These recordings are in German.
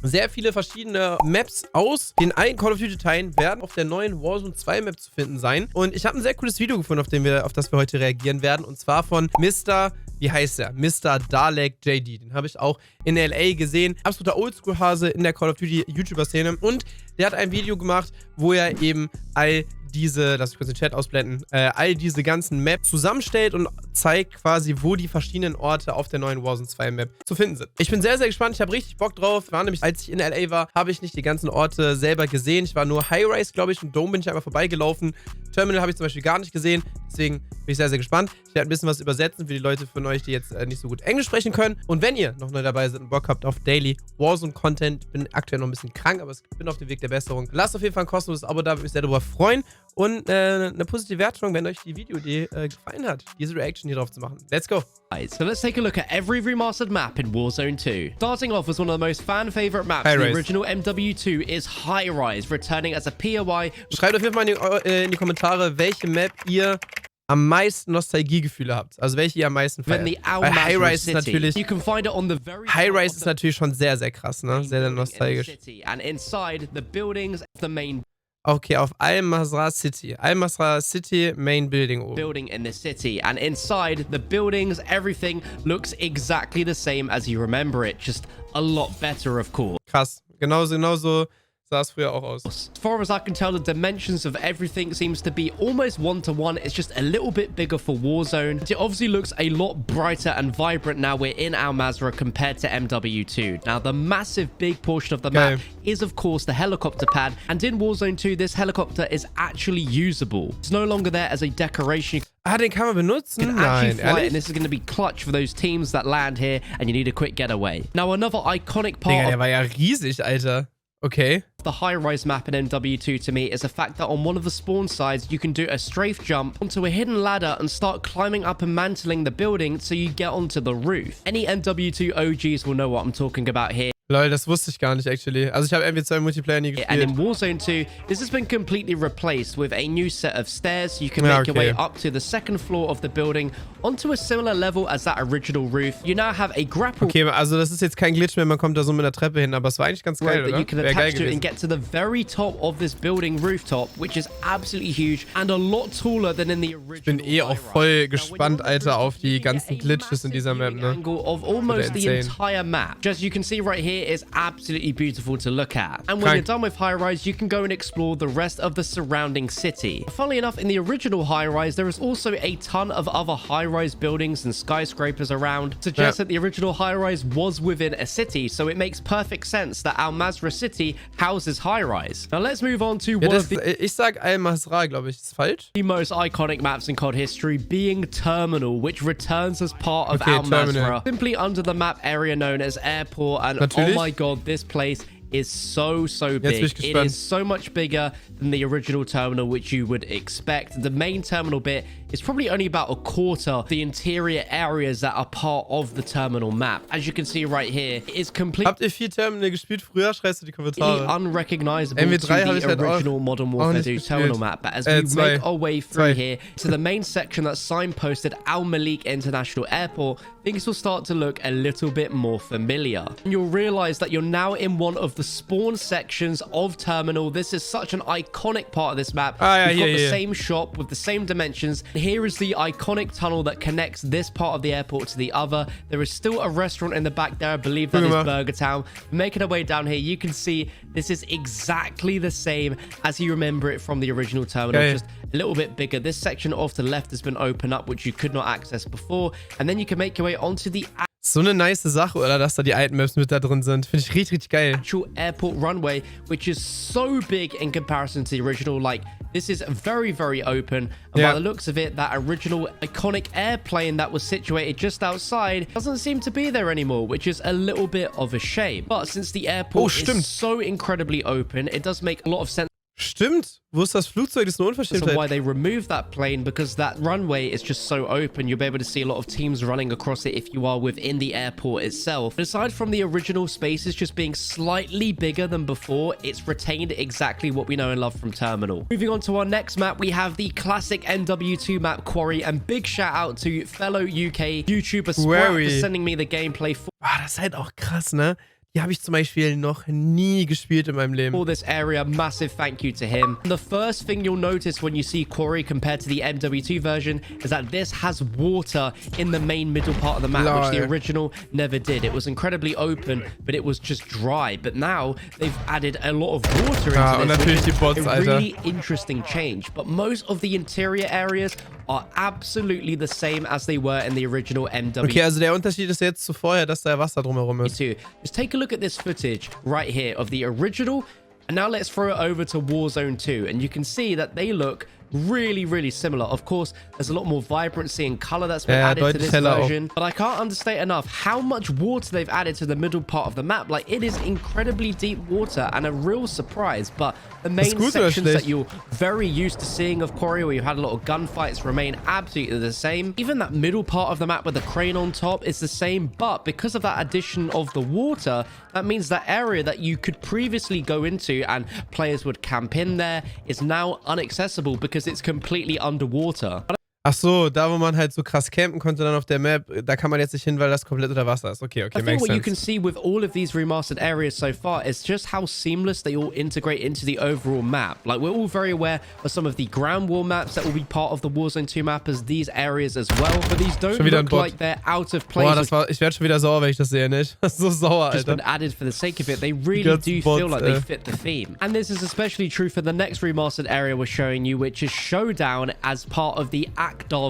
Sehr viele verschiedene Maps aus den alten Call of Duty Teilen werden auf der neuen Warzone 2 Map zu finden sein. Und ich habe ein sehr cooles Video gefunden, auf das wir heute reagieren werden. Und zwar von Mr. Wie heißt der? Mr. Dalek JD. Den habe ich auch in LA gesehen. Absoluter Oldschool-Hase in der Call of Duty YouTuber-Szene. Und der hat ein Video gemacht, wo er eben all diese, lass ich kurz den Chat ausblenden, all diese ganzen Maps zusammenstellt und zeigt quasi, wo die verschiedenen Orte auf der neuen Warzone 2 Map zu finden sind. Ich bin sehr, sehr gespannt. Ich habe richtig Bock drauf. War nämlich, als ich in LA war, habe ich nicht die ganzen Orte selber gesehen. Ich war nur Highrise, glaube ich, und Dome bin ich einmal vorbeigelaufen. Terminal habe ich zum Beispiel gar nicht gesehen. Deswegen bin ich sehr, sehr gespannt. Ich werde ein bisschen was übersetzen für die Leute von euch, die jetzt nicht so gut Englisch sprechen können. Und wenn ihr noch neu dabei seid und Bock habt auf Daily Warzone-Content, bin aktuell noch ein bisschen krank, aber ich bin auf dem Weg der Besserung. Lasst auf jeden Fall ein kostenloses Abo da, würde mich sehr darüber freuen. Und eine positive Wertung, wenn euch die Videoidee gefallen hat, diese Reaction hier drauf zu machen. Let's go! Right, so let's take a look at every remastered map in Warzone 2. Starting off as one of the most fan-favorite maps in the original MW2 is Highrise, returning as a POI. Schreibt auf jeden Fall in die Kommentare, welche Map ihr am meisten Nostalgiegefühle habt. Also welche ihr am meisten feiert. Weil Highrise ist natürlich... Highrise ist natürlich schon sehr, sehr krass, ne? Sehr, sehr nostalgisch. And inside the buildings, the main... Okay, auf Al-Masra City. Al-Masra City Main Building oben. Building in the city. And inside the buildings, everything looks exactly the same as you remember it. Just a lot better, of course. Krass. Genauso sah es früher auch aus. As far as I can tell, the dimensions of everything seems to be almost one-to-one. It's just a little bit bigger for Warzone. It obviously looks a lot brighter and vibrant now we're in Al-Masra compared to MW2. Now, the massive big portion of the map is, of course, the helicopter pad. And in Warzone 2, this helicopter is actually usable. It's no longer there as a decoration. Ah, den kann man benutzen? Nein, ehrlich? And this is going to be clutch for those teams that land here and you need a quick getaway. Now, another iconic part Digga, der war ja riesig, Alter. Okay. The Highrise map in MW2 to me is the fact that on one of the spawn sides, you can do a strafe jump onto a hidden ladder and start climbing up and mantling the building so you get onto the roof. Any MW2 OGs will know what I'm talking about here. Lol, das wusste ich gar nicht, actually. Also ich habe MW2 Multiplayer nie gespielt. And in Warzone 2, this has been completely replaced with a new set of stairs. You can make your way up to the second floor of the building onto a similar level as that original roof. You now have a grapple... Okay, also das ist jetzt kein Glitch mehr, man kommt da so mit einer Treppe hin, aber es war eigentlich ganz geil, oder? You can attach to it and get to the very top of this building rooftop, which is absolutely huge and a lot taller than in the original. Ich bin eh auch voll gespannt, Alter, auf die ganzen Glitches in dieser Map, ne? Of almost the entire map. As you can see right here, is absolutely beautiful to look at. And when you're done with Highrise, you can go and explore the rest of the surrounding city. Funnily enough, in the original Highrise, there is also a ton of other high-rise buildings and skyscrapers around. Suggests that the original Highrise was within a city, so it makes perfect sense that Al-Masra City houses Highrise. Now let's move on to one of the... Ich sag Al-Masra, glaube ich. Ist falsch? The most iconic maps in COD history, being Terminal, which returns as part of Al-Masra. Simply under the map area known as Airport, and oh my god, this place is so big. It is so much bigger than the original terminal, which you would expect. The main terminal bit is probably only about a quarter of the interior areas that are part of the terminal map. As you can see right here, it is completely... Habt ihr 4 Terminal gespielt früher? Schreibst du die Kommentare. Unrecognizable to the original Modern Warfare 2 terminal map. But as we make our way through here to the main section that's signposted Al Malik International Airport, things will start to look a little bit more familiar. And you'll realize that you're now in one of the spawn sections of Terminal. This is such an iconic part of this map. We've got the same shop with the same dimensions. Here is the iconic tunnel that connects this part of the airport to the other. There is still a restaurant in the back there. I believe that is Burger Town. Making our way down here, you can see this is exactly the same as you remember it from the original terminal, just a little bit bigger. This section off to the left has been opened up, which you could not access before. And then you can make your way onto the... So eine nice Sache, oder, dass da die alten Maps mit da drin sind. Finde ich richtig geil. Actual airport runway, which is so big in comparison to the original. Like, this is very open. And by the looks of it, that original iconic airplane that was situated just outside doesn't seem to be there anymore, which is a little bit of a shame. But since the airport is so incredibly open, it does make a lot of sense. Stimmt. Wo ist das Flugzeug? Das ist eine Unverschämtheit. Why they removed that plane, because that runway is just so open. You'll be able to see a lot of teams running across it if you are within the airport itself. But aside from the original spaces just being slightly bigger than before, it's retained exactly what we know and love from Terminal. Moving on to our next map, we have the classic MW2 map Quarry, and big shout out to fellow UK YouTuber Sprout for sending me the gameplay for... Ah, das ist halt auch krass, ne? Die habe ich zum Beispiel noch nie gespielt in meinem Leben. For this area, massive thank you to him. The first thing you'll notice when you see ᵂᴱᴿᴮ compared to the MW2 version is that this has water in the main middle part of the map, which the original never did. It was incredibly open, but it was just dry. But now they've added a lot of water into this, which is a really interesting change. But most of the interior areas are absolutely the same as they were in the original MW. Okay, also der Unterschied ist jetzt zu vorher, dass da Wasser drumherum ist. Just take a look at this footage right here of the original, and now let's throw it over to Warzone 2, and you can see that they look really similar. Of course, there's a lot more vibrancy and color that's been added to this version, but I can't understate enough how much water they've added to the middle part of the map. Like, it is incredibly deep water and a real surprise. But the main sections that you're very used to seeing of ᵂᴱᴿᴮ, where you had a lot of gunfights, remain absolutely the same. Even that middle part of the map with the crane on top is the same, but because of that addition of the water, that means that area that you could previously go into and players would camp in there is now inaccessible because it's completely underwater. Ach so, da wo man halt so krass campen konnte dann auf der Map, da kann man jetzt nicht hin, weil das komplett unter Wasser ist. Okay, I think what you can see with all of these remastered areas so far is just how seamless they all integrate into the overall map. Like, we're all very aware of some of the ground war maps that will be part of the Warzone 2 map as these areas as well, but these don't look like they're out of place. Boah, ich werde schon wieder sauer, wenn ich das sehe, nicht? Das ist so sauer, Alter. Just been added for the sake of it. They really do feel like they fit the theme. And this is especially true for the next remastered area we're showing you, which is Showdown as part of the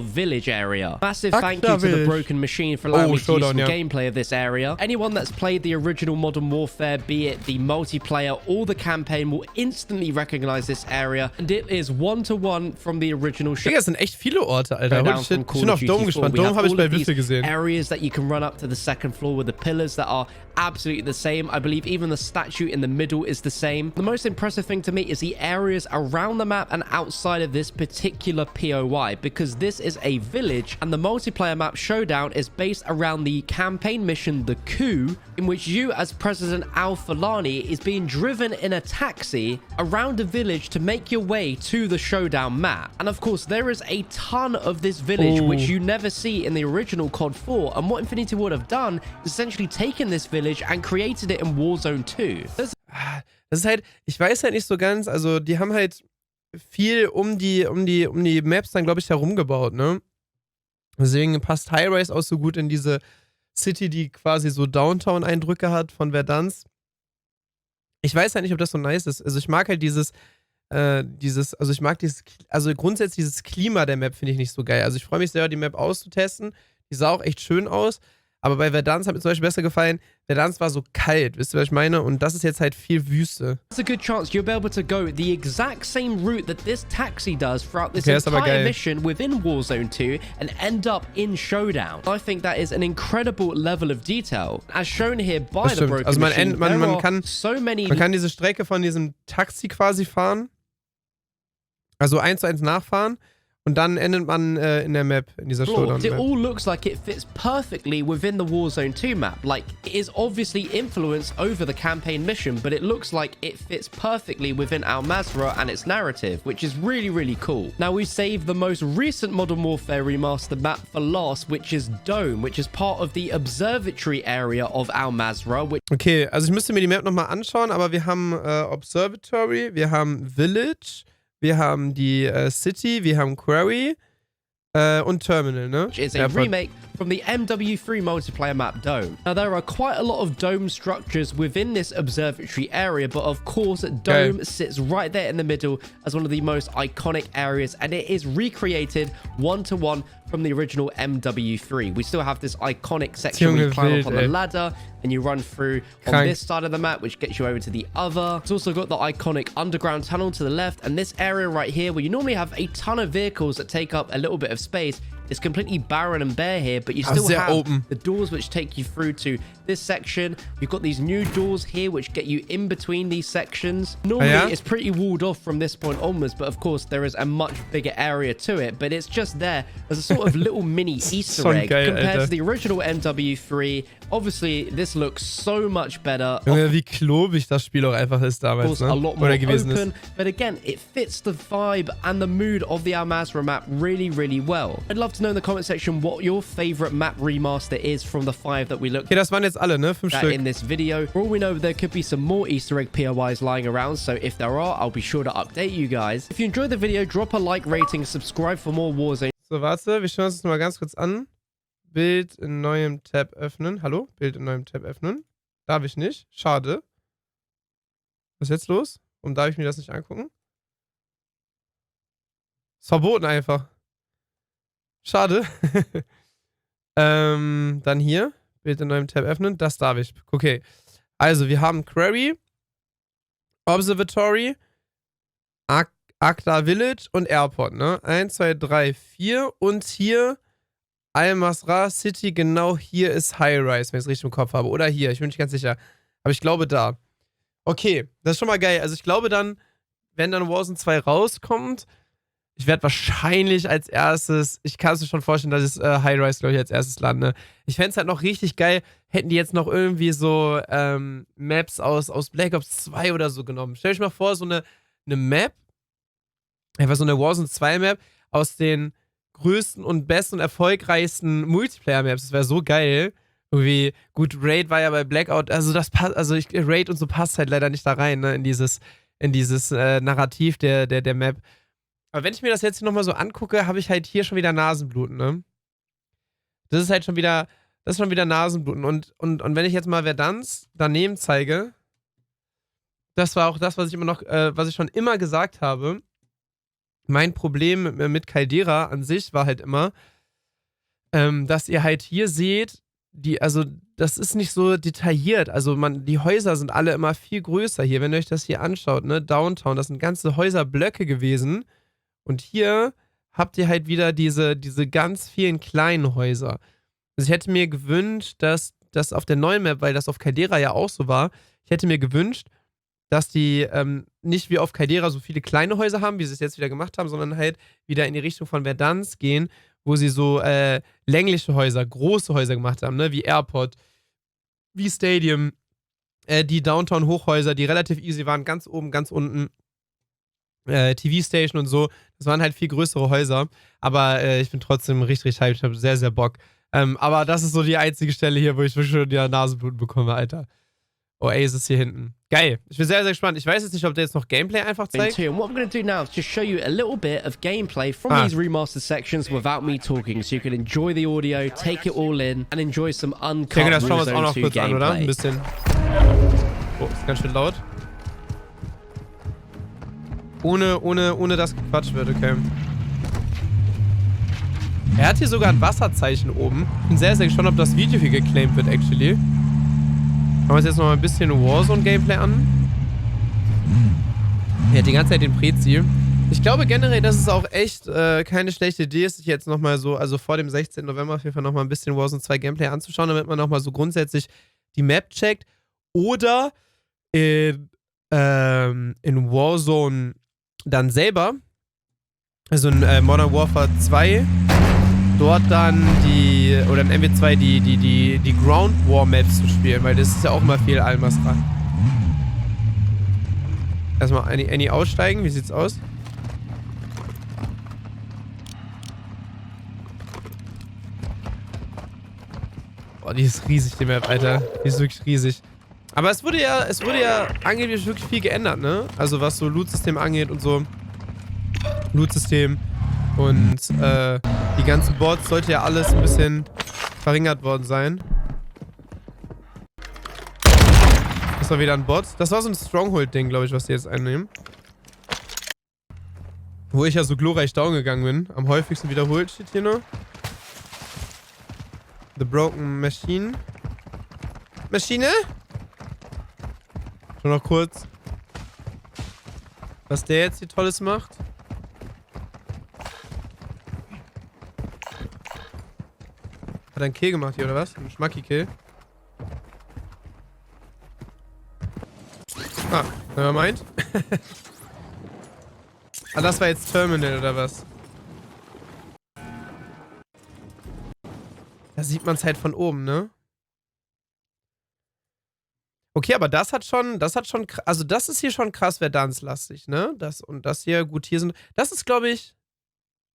Village area. Massive thank you to the Broken Machine for allowing me to use some gameplay of this area. Anyone that's played the original Modern Warfare, be it the multiplayer or the campaign, will instantly recognize this area, and it is 1-to-1 from the original show. Digga, es sind echt viele Orte, Alter. Ich bin auf Dome gespannt. Dome habe ich bei Würfel gesehen. Areas that you can run up to the second floor with the pillars that are absolutely the same. I believe even the statue in the middle is the same. The most impressive thing to me is the areas around the map and outside of this particular POI, because this is a village and the multiplayer map Showdown is based around the campaign mission The Coup, in which you as President ᵂᴱᴿᴮᴁ is being driven in a taxi around a village to make your way to the Showdown map. And of course there is a ton of this village which you never see in the original COD 4, and what Infinity would have done is essentially taken this village and created it in Warzone 2. Das ist halt, ich weiß halt nicht so ganz, also die haben halt viel um die Maps dann, glaube ich, herumgebaut, ne? Deswegen passt Highrise auch so gut in diese City, die quasi so Downtown-Eindrücke hat von Verdansk. Ich weiß halt nicht, ob das so nice ist. Also ich mag halt also grundsätzlich dieses Klima der Map finde ich nicht so geil. Also ich freue mich sehr, die Map auszutesten. Die sah auch echt schön aus. Aber bei Verdansk hat mir zum Beispiel besser gefallen, Verdansk war so kalt, wisst ihr, was ich meine? Und das ist jetzt halt viel Wüste. There's a good chance you'll be able to go the exact same route that this taxi does throughout this entire mission within Warzone 2 and end up in Showdown. I think that is an incredible level of detail. As shown here by the Broken Machine, man kann diese Strecke von diesem Taxi quasi fahren, also 1:1 nachfahren. Und dann endet man in der Map, in dieser Showdown-Map. It all looks like it fits perfectly within the Warzone 2 map. Like, it is obviously influenced over the campaign mission, but it looks like it fits perfectly within ᵂᴱᴿᴮ and its narrative, which is really cool. Now, we saved the most recent Modern Warfare remastered map for last, which is Dome, which is part of the Observatory area of ᵂᴱᴿᴮ. Okay, also ich müsste mir die Map nochmal anschauen, aber wir haben Observatory, wir haben Village, wir haben die City, wir haben Quarry und Terminal, ne? Which is a remake from the MW3 multiplayer map Dome. Now, there are quite a lot of dome structures within this observatory area, but of course, Dome sits right there in the middle as one of the most iconic areas, and it is recreated 1-to-1 from the original MW3. We still have this iconic section where you climb up on the ladder and you run through on this side of the map, which gets you over to the other. It's also got the iconic underground tunnel to the left, and this area right here where you normally have a ton of vehicles that take up a little bit of space. It's completely barren and bare here, but you still have the doors which take you through to this section. You've got these new doors here which get you in between these sections. Normally, it's pretty walled off from this point onwards, but of course, there is a much bigger area to it, but it's just there as a sort of little mini Easter egg compared to the original MW3. Obviously, this looks so much better. Wie klobig das Spiel auch einfach ist damals, ne? A lot more open, but again, it fits the vibe and the mood of the ᵂᴱᴮᴮ map really well. I'd love to know in the comment section what your favorite map remaster is from the 5 that we looked Okay, das waren jetzt alle, ne? 5 Stück. in this video. For all we know, there could be some more Easter egg POIs lying around, so if there are, I'll be sure to update you guys. If you enjoyed the video, drop a like rating, subscribe for more Warzone. So, warte, wir schauen uns das mal ganz kurz an. Bild in neuem Tab öffnen. Hallo? Bild in neuem Tab öffnen. Darf ich nicht. Schade. Was ist jetzt los? Warum darf ich mir das nicht angucken? Ist verboten einfach. Schade. Dann hier. Bild in neuem Tab öffnen. Das darf ich. Okay. Also, wir haben Query, Observatory, Akta Village und Airport, ne? 1, 2, 3, 4. Und hier Al-Masra City, genau hier ist Highrise, wenn ich es richtig im Kopf habe. Oder hier, ich bin nicht ganz sicher. Aber ich glaube da. Okay, das ist schon mal geil. Also ich glaube dann, wenn dann Warzone 2 rauskommt, ich werde wahrscheinlich als erstes, ich kann es mir schon vorstellen, dass ich Highrise, glaube ich, als erstes lande. Ich fände es halt noch richtig geil, hätten die jetzt noch irgendwie so Maps aus Black Ops 2 oder so genommen. Stell euch mal vor, so eine Map, einfach so eine Warzone 2 Map aus den größten und besten und erfolgreichsten Multiplayer-Maps. Das wäre so geil. Irgendwie, gut, Raid war ja bei Blackout, also das passt, also Raid und so passt halt leider nicht da rein, ne, in dieses Narrativ der Map. Aber wenn ich mir das jetzt nochmal so angucke, habe ich halt hier schon wieder Nasenbluten, ne? Das ist halt schon wieder, Nasenbluten. Und wenn ich jetzt mal Verdansk daneben zeige, das war auch das, was ich schon immer gesagt habe. Mein Problem mit Caldera an sich war halt immer, dass ihr halt hier seht, das ist nicht so detailliert. Also die Häuser sind alle immer viel größer hier. Wenn ihr euch das hier anschaut, ne, Downtown, das sind ganze Häuserblöcke gewesen. Und hier habt ihr halt wieder diese ganz vielen kleinen Häuser. Also ich hätte mir gewünscht, dass das auf der neuen Map, weil das auf Caldera ja auch so war, ich hätte mir gewünscht, dass die nicht wie auf Caldera so viele kleine Häuser haben, wie sie es jetzt wieder gemacht haben, sondern halt wieder in die Richtung von Verdansk gehen, wo sie so längliche Häuser, große Häuser gemacht haben, ne? Wie Airport, wie Stadium, die Downtown-Hochhäuser, die relativ easy waren, ganz oben, ganz unten, TV-Station und so. Das waren halt viel größere Häuser, aber ich bin trotzdem richtig hyped, ich habe sehr, sehr Bock. Aber das ist so die einzige Stelle hier, wo ich wirklich schon die Nasenbluten bekomme, Alter. Oasis hier hinten. Geil. Ich bin sehr, sehr gespannt. Ich weiß jetzt nicht, ob der jetzt noch Gameplay einfach zeigt. And what I'm going to do now is just show you a little bit of gameplay from these remastered sections without me talking, so you can enjoy the audio, take it all in, and enjoy some uncut Ich denke, das schauen wir uns auch noch Warzone 2 kurz an, oder? gameplay. Ein bisschen. Oh, ist ganz schön laut. Ohne dass gequatscht wird, okay. Er hat hier sogar ein Wasserzeichen oben. Ich bin sehr, sehr gespannt, ob das Video hier geclaimed wird, actually. Schauen wir uns jetzt noch mal ein bisschen Warzone-Gameplay an. Er hat die ganze Zeit den Prezi. Ich glaube generell, dass es auch echt keine schlechte Idee ist, sich jetzt nochmal so, also vor dem 16. November auf jeden Fall nochmal ein bisschen Warzone 2 Gameplay anzuschauen, damit man nochmal so grundsätzlich die Map checkt. Oder in Warzone dann selber, also in Modern Warfare 2, dort dann oder in MW2 die Ground War Maps zu spielen, weil das ist ja auch immer viel Al-Masra. Erstmal Annie aussteigen, wie sieht's aus? Boah, die ist riesig, die Map, Alter. Die ist wirklich riesig. Aber es wurde ja angeblich wirklich viel geändert, ne? Also was so Loot-System angeht und so. Loot-System. Und die ganzen Bots sollte ja alles ein bisschen verringert worden sein. Das war wieder ein Bot. Das war so ein Stronghold-Ding, glaube ich, was die jetzt einnehmen. Wo ich ja so glorreich down gegangen bin. Am häufigsten wiederholt steht hier nur. The Broken Machine. Maschine? Schon noch kurz. Was der jetzt hier Tolles macht. Hat er einen Kill gemacht hier, oder was? Ein Schmacki-Kill. Ah, nevermind. Ah, das war jetzt Terminal, oder was? Da sieht man es halt von oben, ne? Okay, aber das hat schon, also das ist hier schon krass Verdansk-lastig, ne? Das und das hier, gut, hier sind, das ist, glaube ich,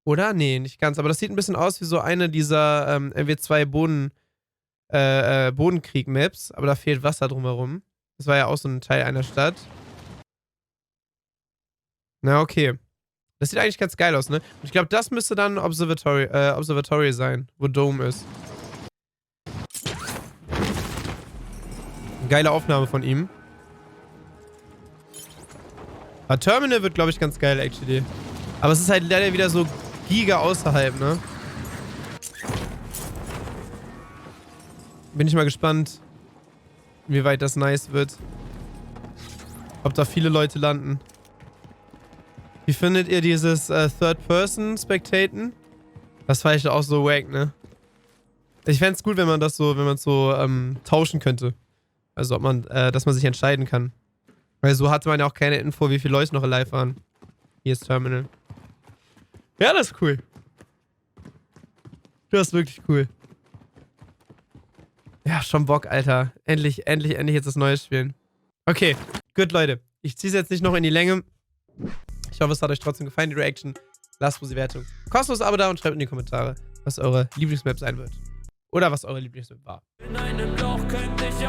Oder? Nee, nicht ganz. Aber das sieht ein bisschen aus wie so eine dieser MW2 Bodenkrieg-Maps. Aber da fehlt Wasser drumherum. Das war ja auch so ein Teil einer Stadt. Na, okay. Das sieht eigentlich ganz geil aus, ne? Und ich glaube, das müsste dann Observatory sein, wo Dome ist. Geile Aufnahme von ihm. Aber Terminal wird, glaube ich, ganz geil, actually. Aber es ist halt leider wieder so giga außerhalb, ne? Bin ich mal gespannt, wie weit das nice wird. Ob da viele Leute landen. Wie findet ihr dieses Third-Person-Spectaten? Das war echt auch so wack, ne? Ich fände es gut, wenn man das so, tauschen könnte. Also ob man, dass man sich entscheiden kann. Weil so hatte man ja auch keine Info, wie viele Leute noch alive waren. Hier ist Terminal. Ja, das ist cool. Das ist wirklich cool. Ja, schon Bock, Alter. Endlich jetzt das Neue spielen. Okay, gut, Leute. Ich ziehe es jetzt nicht noch in die Länge. Ich hoffe, es hat euch trotzdem gefallen, die Reaction. Lasst die Wertung kostenlos Abo da und schreibt in die Kommentare, was eure Lieblingsmap sein wird. Oder was eure Lieblingsmap war. In einem Loch könnte ich